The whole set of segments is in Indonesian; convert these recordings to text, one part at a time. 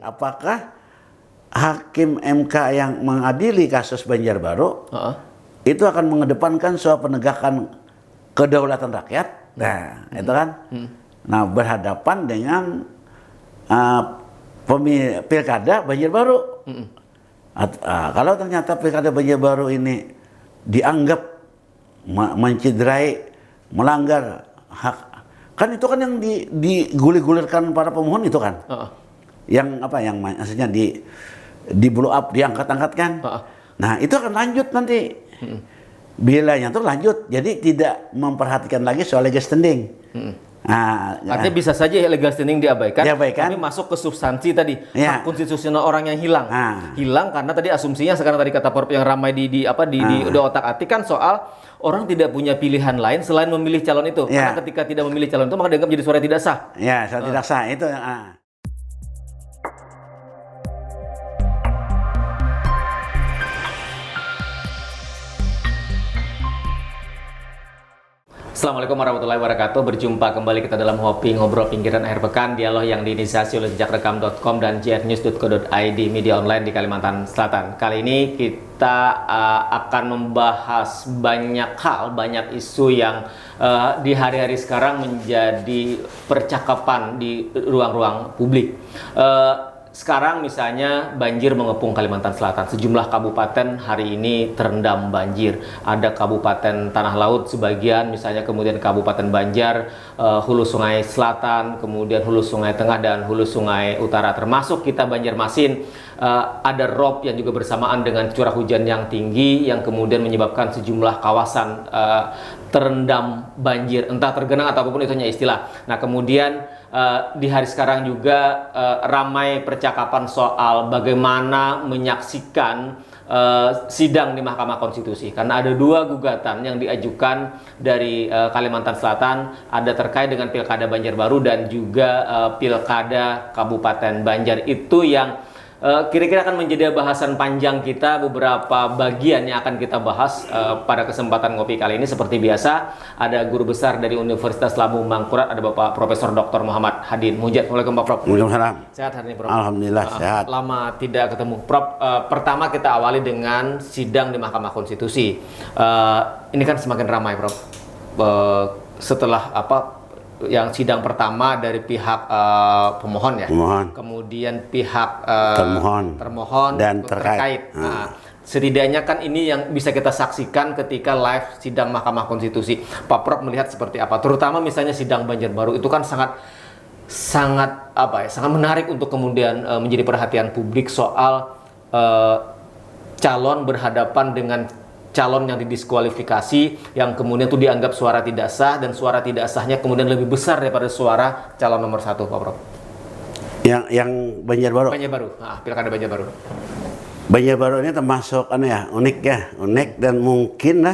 apakah hakim MK yang mengadili kasus Banjarbaru itu akan mengedepankan soal penegakan kedaulatan rakyat. Nah, itu kan. Nah, berhadapan dengan pilkada Banjarbaru. Kalau ternyata pilkada Banjarbaru ini dianggap menciderai, melanggar hak, kan itu kan yang digulir-gulirkan para pemohon itu kan, yang apa, yang maksudnya di blow up, diangkat-angkat kan. Nah, itu akan lanjut nanti. Bilanya tuh lanjut, jadi tidak memperhatikan lagi soal legal standing. Nah, artinya bisa saja legal standing diabaikan, tapi masuk ke substansi tadi, hak konstitusional orang yang hilang. Hilang karena tadi asumsinya sekarang tadi kata Prof yang ramai di otak-atik kan soal orang tidak punya pilihan lain selain memilih calon itu. Karena ketika tidak memilih calon itu maka dianggap jadi suara tidak sah. Ya, suara tidak sah itu. Assalamualaikum warahmatullahi wabarakatuh. Berjumpa kembali kita dalam Hopi Ngobrol Pinggiran Akhir Pekan, dialog yang diinisiasi oleh jejakrekam.com dan jrnews.co.id, media online di Kalimantan Selatan. Kali ini kita akan membahas banyak hal, banyak isu yang di hari-hari sekarang menjadi percakapan di ruang-ruang publik. Sekarang misalnya banjir mengepung Kalimantan Selatan. Sejumlah kabupaten hari ini terendam banjir. Ada Kabupaten Tanah Laut sebagian, misalnya kemudian Kabupaten Banjar, Hulu Sungai Selatan, kemudian Hulu Sungai Tengah dan Hulu Sungai Utara. Termasuk kita Banjarmasin, ada rob yang juga bersamaan dengan curah hujan yang tinggi yang kemudian menyebabkan sejumlah kawasan terendam banjir, entah tergenang atau apapun itunya istilah. Nah, kemudian di hari sekarang juga ramai percakapan soal bagaimana menyaksikan sidang di Mahkamah Konstitusi, karena ada dua gugatan yang diajukan dari Kalimantan Selatan, ada terkait dengan Pilkada Banjarbaru dan juga Pilkada Kabupaten Banjar. Itu yang kira-kira akan menjadi bahasan panjang kita. Beberapa bagian yang akan kita bahas pada kesempatan ngopi kali ini. Seperti biasa, ada guru besar dari Universitas Lampung Mangkurat, ada Bapak Profesor Dr. Muhammad Hadin Mujad. Assalamualaikum Pak Prof. Waalaikumsalam. Sehat hari ini Prof? Alhamdulillah sehat. Lama tidak ketemu Prof. Pertama kita awali dengan sidang di Mahkamah Konstitusi. Ini kan semakin ramai Prof. Setelah yang sidang pertama dari pihak pemohon ya, kemudian pihak termohon dan terkait. Setidaknya kan ini yang bisa kita saksikan ketika live sidang Mahkamah Konstitusi. Pak Prof melihat seperti apa? Terutama misalnya sidang Banjarbaru itu kan sangat menarik untuk kemudian menjadi perhatian publik soal calon berhadapan dengan calon yang didiskualifikasi, yang kemudian itu dianggap suara tidak sah, dan suara tidak sahnya kemudian lebih besar daripada suara calon nomor 1, Pak Prof. Yang Banjarbaru. Pilkada Banjarbaru. Banjarbaru ini termasuk unik dan mungkin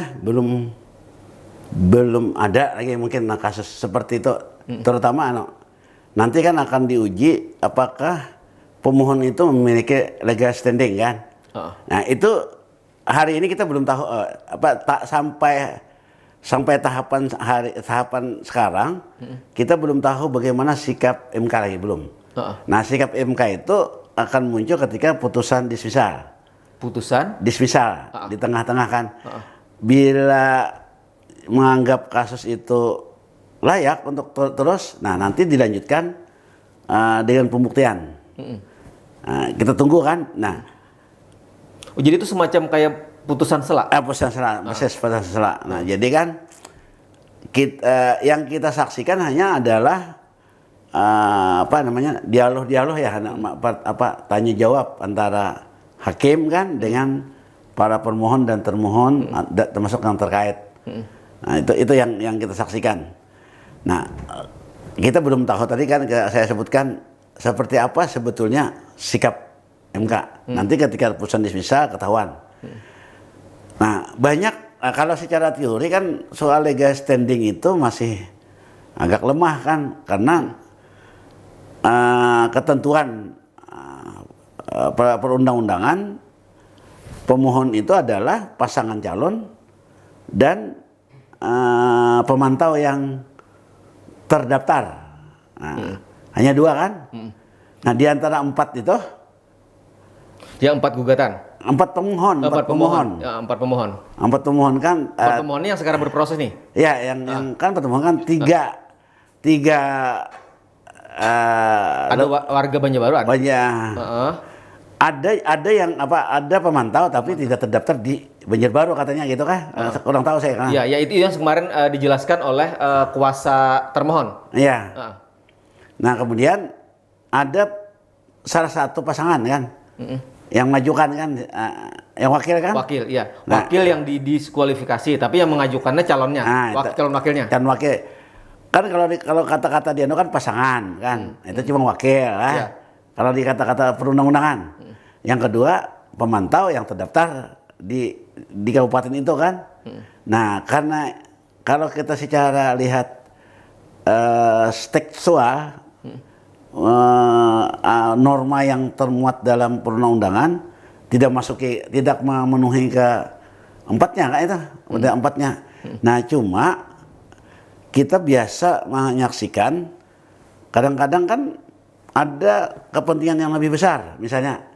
belum ada lagi mungkin kasus seperti itu. Terutama nanti kan akan diuji apakah pemohon itu memiliki legal standing kan. Nah, itu hari ini kita belum tahu sampai tahapan sekarang kita belum tahu bagaimana sikap MK lagi belum. Nah, sikap MK itu akan muncul ketika putusan dismisal. Di tengah-tengah kan. Bila menganggap kasus itu layak untuk terus, nah nanti dilanjutkan dengan pembuktian. Kita tunggu kan. Nah, jadi itu semacam kayak putusan sela. Putusan sela. Nah, jadi kan yang kita saksikan hanya adalah dialog ya, tanya jawab antara hakim kan dengan para permohon dan termohon, termasuk yang terkait. Nah, itu yang kita saksikan. Nah, kita belum tahu, tadi kan saya sebutkan seperti apa sebetulnya sikap MK. Nanti ketika putusan dismisal ketahuan. Nah, kalau secara teori kan soal legal standing itu masih agak lemah kan, karena ketentuan perundang-undangan pemohon itu adalah pasangan calon dan pemantau yang terdaftar. Hanya dua kan. Nah, di antara 4 itu, Ya 4 gugatan. 4 pemohon, 4 pemohon. Ya, 4 pemohon. 4 pemohon kan, 4 pemohon ini yang sekarang berproses nih. ya yang kan pemohon kan tiga Ada warga Banjarbaru ada. banyak. Heeh. Ada yang ada pemantau tapi tidak terdaftar di Banjarbaru katanya gitu kan. Kurang tahu saya kan. Ya, itu yang kemarin dijelaskan oleh kuasa termohon. Iya. Heeh. Nah, kemudian ada salah satu pasangan kan yang majukan kan, yang wakil kan. Wakil, iya. Nah. Wakil yang didiskualifikasi, tapi yang mengajukannya calonnya, calon wakilnya. Kan wakil. Kan kalau kata-kata dia kan pasangan kan. Itu cuma wakil lah. Iya. Kalau di kata-kata perundang-undangan. Yang kedua, pemantau yang terdaftar di kabupaten itu kan. Nah, karena kalau kita secara lihat tekstual norma yang termuat dalam perundang-undangan tidak memenuhi ke 4-nya kan itu, udah 4-nya. Nah, cuma kita biasa menyaksikan kadang-kadang kan ada kepentingan yang lebih besar, misalnya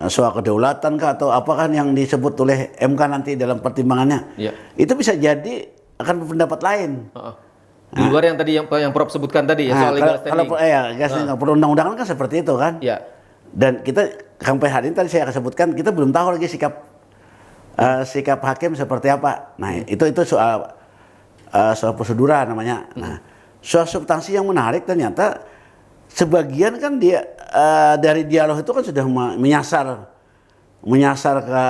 soal kedaulatan kah atau apa kan yang disebut oleh MK nanti dalam pertimbangannya. Iya. Itu bisa jadi akan berpendapat lain. Di luar yang tadi yang Prof sebutkan tadi ya soal legal standing. Kalau perundang-undangan kan seperti itu kan. Ya. Dan kita sampai hari ini tadi saya akan sebutkan kita belum tahu lagi sikap hakim seperti apa. Nah, itu soal prosedural namanya. Nah, soal substansi yang menarik ternyata sebagian kan dia dari dialog itu kan sudah menyasar ke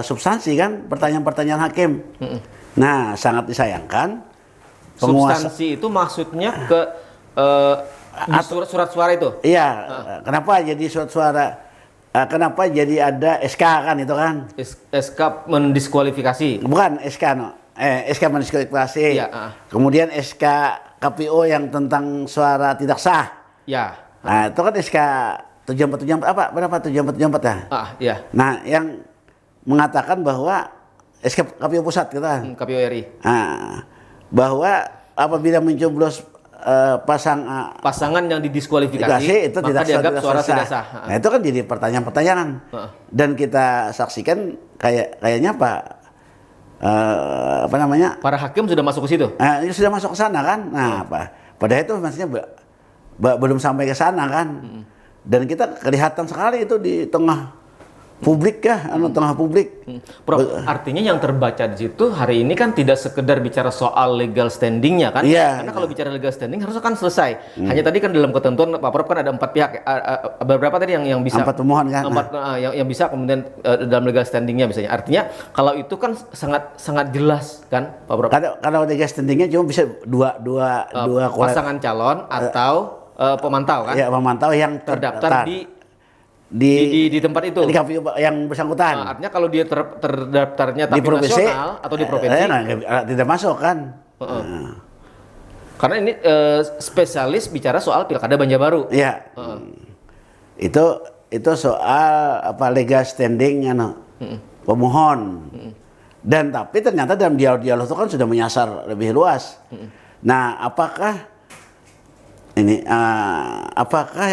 substansi kan pertanyaan-pertanyaan hakim. Nah, sangat disayangkan substansi itu maksudnya ke surat suara itu. Iya, kenapa jadi surat suara? Kenapa jadi ada SK kan itu kan? SK mendiskualifikasi. Bukan SK SK mendiskualifikasi. Iya, Kemudian SK KPO yang tentang suara tidak sah. Ya. Nah, itu kan SK 7474 apa? Berapa 7474 ya? Iya. Nah, yang mengatakan bahwa SK KPO pusat gitu kan. KPU RI. Nah, bahwa apabila mencoblos pasangan yang didiskualifikasi itu maka dianggap suara tidak sah. Nah, itu kan jadi pertanyaan-pertanyaan. Dan kita saksikan kayaknya apa namanya? Para hakim sudah masuk ke situ. Ini sudah masuk ke sana kan. Nah, padahal itu maksudnya belum sampai ke sana kan. Dan kita kelihatan sekali itu di tengah publik tengah publik. Prof, artinya yang terbaca di situ hari ini kan tidak sekedar bicara soal legal standingnya kan? Iya. Karena kalau bicara legal standing harusnya kan selesai. Hanya tadi kan dalam ketentuan Pak Prof kan ada 4 pihak, beberapa tadi yang bisa 4 pemohon kan? Yang bisa kemudian dalam legal standingnya misalnya. Artinya kalau itu kan sangat jelas kan Pak Prof? Kalau legal standingnya cuma bisa dua pasangan calon atau pemantau kan? Ya, pemantau yang terdaftar di tempat itu. Di KPU yang bersangkutan. Artinya kalau dia terdaftarnya tapi nasional atau di provinsi tidak masuk kan. Karena ini spesialis bicara soal Pilkada Banjarbaru. Iya. Itu soal legal standing pemohon. Dan tapi ternyata dalam dialog itu kan sudah menyasar lebih luas. Nah, apakah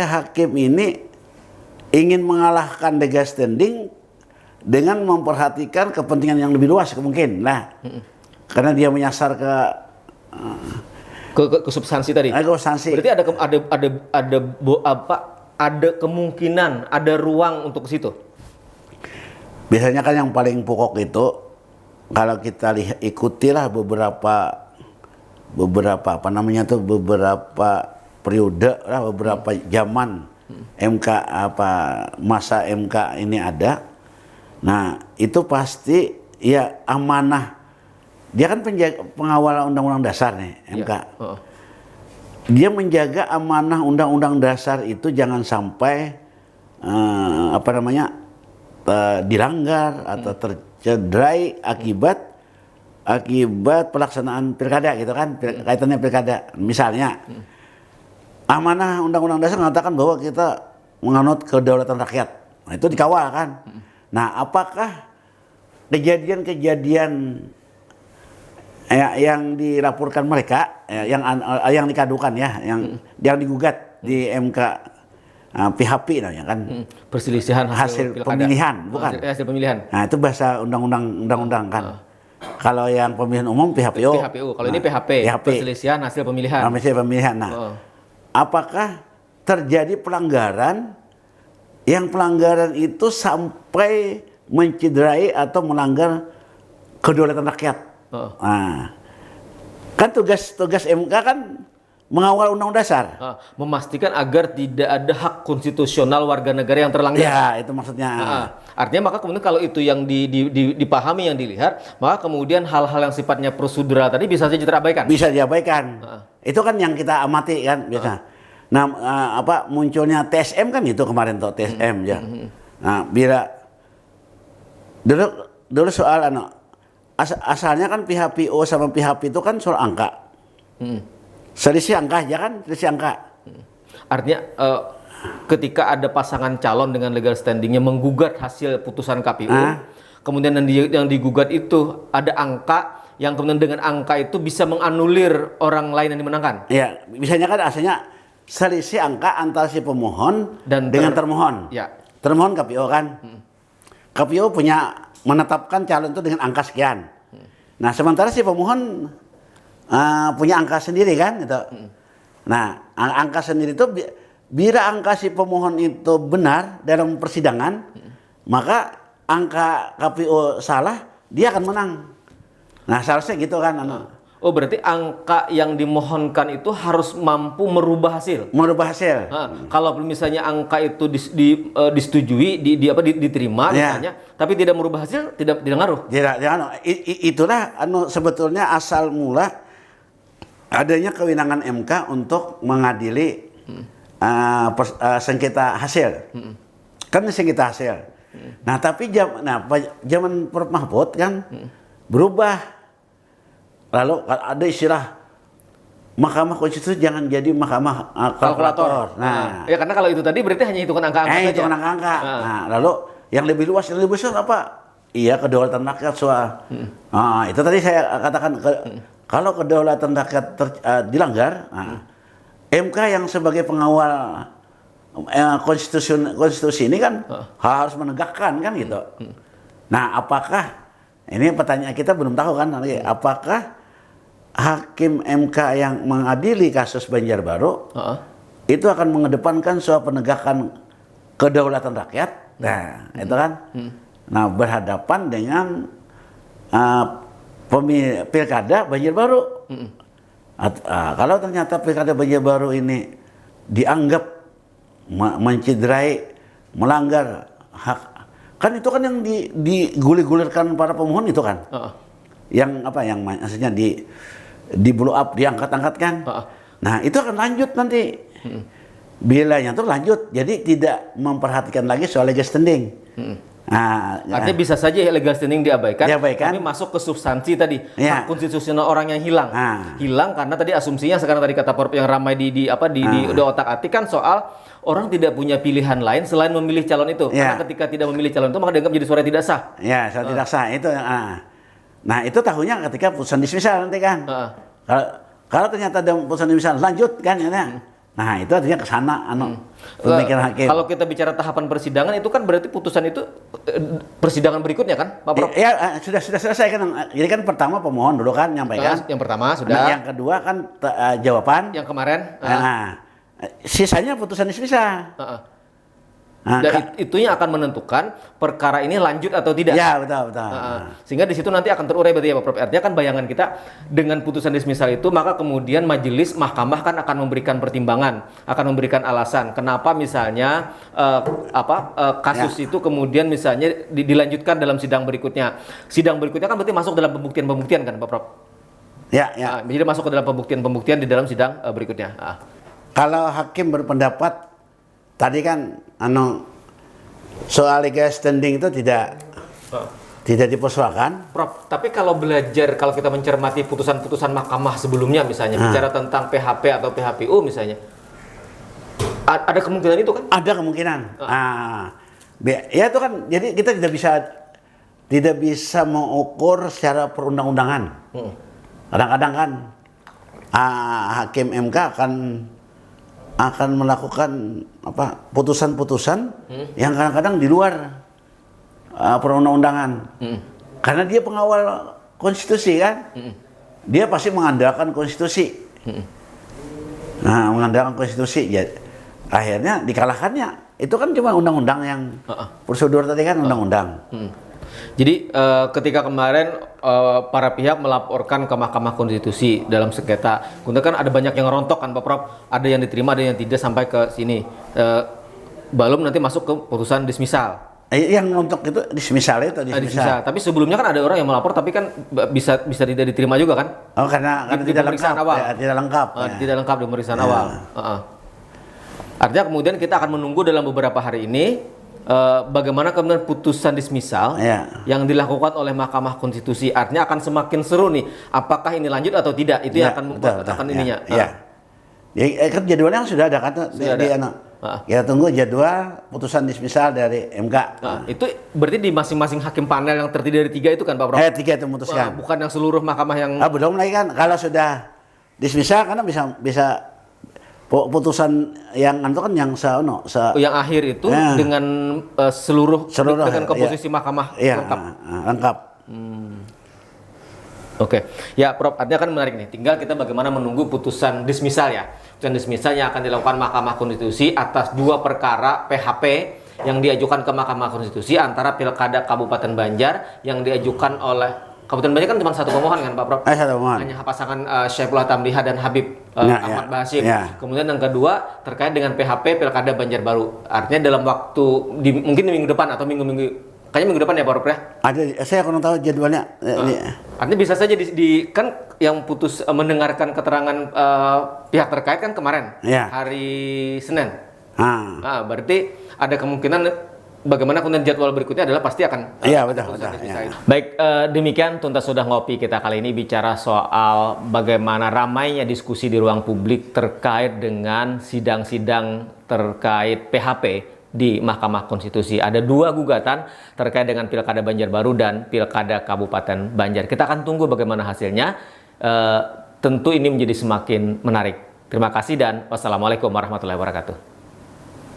hakim ini ingin mengalahkan legal standing dengan memperhatikan kepentingan yang lebih luas mungkin karena dia menyasar ke substansi tadi. Substansi. Berarti ada kemungkinan, ada ruang untuk ke situ. Biasanya kan yang paling pokok itu kalau kita ikutilah beberapa periode beberapa zaman MK masa MK ini ada. Nah, itu pasti ya amanah. Dia kan pengawal undang-undang dasar nih, MK. Dia menjaga amanah undang-undang dasar itu jangan sampai dilanggar atau tercederai akibat pelaksanaan pilkada gitu kan, kaitannya pilkada. Misalnya amanah undang-undang dasar mengatakan bahwa kita menganut kedaulatan rakyat. Nah, itu dikawal kan. Nah, apakah kejadian-kejadian yang dilaporkan mereka yang dikadukan yang digugat di MK PHP namanya kan. Perselisihan Hasil pilkada. pemilihan, bukan? Hasil pemilihan. Nah, itu bahasa undang-undang kan. Kalau yang pemilihan umum PHPO. PHPU. Kalau ini PHP, perselisihan hasil pemilihan. Hasil pemilihan. Nah, apakah terjadi pelanggaran yang pelanggaran itu sampai mencederai atau melanggar kedaulatan rakyat? Nah, kan tugas MK kan mengawal undang-undang dasar. Memastikan agar tidak ada hak konstitusional warga negara yang terlanggar. Ya, itu maksudnya. Artinya maka kemudian kalau itu yang dipahami, yang dilihat, maka kemudian hal-hal yang sifatnya prosedural tadi bisa saja terabaikan. Bisa diabaikan. Itu kan yang kita amati kan biasa. Nah, munculnya TSM kan itu kemarin tuh TSM ya. Nah, bila dulu soal asalnya kan PHPO sama PHP itu kan soal angka. Selisih angka aja kan, selisih angka. Artinya ketika ada pasangan calon dengan legal standingnya menggugat hasil putusan KPU, kemudian yang digugat itu ada angka yang kemudian dengan angka itu bisa menganulir orang lain yang dimenangkan. Iya, misalnya kan asalnya selisih angka antara si pemohon dengan termohon. Ya. Termohon KPU kan. KPU punya menetapkan calon itu dengan angka sekian. Nah, sementara si pemohon punya angka sendiri kan gitu. Nah, angka sendiri itu bila angka si pemohon itu benar dalam persidangan, maka angka KPU salah, dia akan menang. Nah, seharusnya gitu kan. Oh, berarti angka yang dimohonkan itu harus mampu merubah hasil. Merubah hasil. Kalau misalnya angka itu disetujui, diterima misalnya, tapi tidak merubah hasil, tidak ngaruh. Tidak. Itulah sebetulnya asal mula adanya kewenangan MK untuk mengadili sengketa hasil. Kan sengketa hasil. Nah, tapi zaman Prof Mahfud kan berubah. Lalu ada istilah Mahkamah Konstitusi jangan jadi mahkamah kalkulator. Nah, ya karena kalau itu tadi berarti hanya hitungan angka-angka saja. Hitungan angka. Nah, lalu yang lebih luas, yang lebih besar apa? Iya, kedaulatan rakyat soal. Itu tadi saya katakan kalau kedaulatan rakyat dilanggar, MK yang sebagai pengawal konstitusi ini kan harus menegakkan kan gitu. Nah, apakah ini pertanyaan kita belum tahu kan nanti apakah hakim MK yang mengadili kasus Banjarbaru itu akan mengedepankan soal penegakan kedaulatan rakyat. Nah, itu kan. Nah, berhadapan dengan pilkada Banjarbaru. Kalau ternyata pilkada Banjarbaru ini dianggap mencederai, melanggar hak, kan itu kan yang digulir-gulirkan para pemohon itu kan. Yang maksudnya di blow up, diangkat-angkat kan. Nah, itu akan lanjut nanti. Bilanya tuh lanjut, jadi tidak memperhatikan lagi soal legal standing. Artinya bisa saja legal standing diabaikan, tapi masuk ke substansi tadi, hak konstitusional orang yang hilang. Hilang karena tadi asumsinya sekarang tadi kata Prof yang ramai di otak-atik kan soal orang tidak punya pilihan lain selain memilih calon itu. Karena ketika tidak memilih calon itu maka dianggap jadi suara tidak sah. Ya, suara tidak sah itu. Nah, itu tahunya ketika putusan dismisal nanti kan. Kalau ternyata ada putusan dismisal lanjut kan ya. Nah, itu artinya ke sana pemikiran hakim. Kalau kita bicara tahapan persidangan itu kan berarti putusan itu persidangan berikutnya kan, Pak Prof? Ya, sudah selesai kan. Jadi kan pertama pemohon dulu kan nyampaikan. Yang pertama sudah. Nah, yang kedua kan jawaban. Yang kemarin. Sisanya putusan dismisal. Dan itunya akan menentukan perkara ini lanjut atau tidak. Ya, betul. Sehingga di situ nanti akan terurai berarti ya Pak Prof. Artinya kan bayangan kita dengan putusan dismisal itu maka kemudian majelis mahkamah kan akan memberikan pertimbangan, akan memberikan alasan kenapa misalnya kasus itu kemudian misalnya dilanjutkan dalam sidang berikutnya. Sidang berikutnya kan berarti masuk dalam pembuktian kan Pak Prof. Ya. Jadi masuk ke dalam pembuktian di dalam sidang berikutnya. Kalau hakim berpendapat tadi kan soal legal standing itu tidak dipersoalkan. Prof, tapi kalau kita mencermati putusan-putusan mahkamah sebelumnya misalnya bicara tentang PHP atau PHPU misalnya, ada kemungkinan itu kan? Ada kemungkinan. Ya itu kan, jadi kita tidak bisa mengukur secara perundang-undangan. Kadang-kadang kan hakim MK akan akan melakukan putusan-putusan yang kadang-kadang di luar perundang-undangan. Karena dia pengawal konstitusi kan. Dia pasti mengandalkan konstitusi. Nah, mengandalkan konstitusi ya, akhirnya dikalahkannya. Itu kan cuma undang-undang yang prosedur tadi kan undang-undang. Jadi ketika kemarin para pihak melaporkan ke Mahkamah Konstitusi dalam sengketa, kemudian kan ada banyak yang rontok kan Pak Prof, ada yang diterima, ada yang tidak sampai ke sini. Belum nanti masuk ke putusan dismisal. Yang rontok itu dismisal itu dismisal. Tapi sebelumnya kan ada orang yang melapor tapi kan bisa tidak diterima juga kan? Oh, karena tidak lengkap. Awal. Ya, tidak lengkap. Tidak lengkap di pemeriksaan awal. Artinya kemudian kita akan menunggu dalam beberapa hari ini bagaimana kemudian putusan dismisal yang dilakukan oleh Mahkamah Konstitusi. Artinya akan semakin seru nih. Apakah ini lanjut atau tidak? Itu yang akan membuat ininya. Ya, kan jadwalnya sudah ada kan kita tunggu jadwal putusan dismisal dari MK. Itu berarti di masing-masing hakim panel yang terdiri dari 3 itu kan Pak Prof? 3 itu memutuskan. Bukan yang seluruh mahkamah yang... Belum lagi kan. Kalau sudah dismisal karena bisa putusan yang itu kan yang akhir itu dengan seluruh dengan komposisi mahkamah lengkap. Lengkap. Oke. Ya, Prof, artinya kan menarik nih. Tinggal kita bagaimana menunggu putusan dismisal ya. Putusan dismisal yang akan dilakukan Mahkamah Konstitusi atas 2 perkara PHP yang diajukan ke Mahkamah Konstitusi antara Pilkada Kabupaten Banjar yang diajukan oleh Kabupaten Banjar kan cuma 1 pemohon kan Pak Prof? Satu pemohon. Hanya pasangan Syaifullah Tamliha dan Habib Ahmad Basim. Kemudian yang kedua terkait dengan PHP Pilkada Banjarbaru. Artinya dalam waktu mungkin di minggu depan atau minggu-minggu, kayaknya minggu depan ya Pak Prof ya? Saya kurang tahu jadwalnya. Artinya bisa saja kan yang putus mendengarkan keterangan pihak terkait kan kemarin hari Senin. Berarti ada kemungkinan bagaimana kemudian jadwal berikutnya adalah pasti akan betul. Baik, demikian tuntas sudah ngopi kita kali ini bicara soal bagaimana ramainya diskusi di ruang publik terkait dengan sidang-sidang terkait PHP di Mahkamah Konstitusi. Ada 2 gugatan terkait dengan Pilkada Banjarbaru dan Pilkada Kabupaten Banjar. Kita akan tunggu bagaimana hasilnya. Tentu ini menjadi semakin menarik. Terima kasih dan wassalamualaikum warahmatullahi wabarakatuh.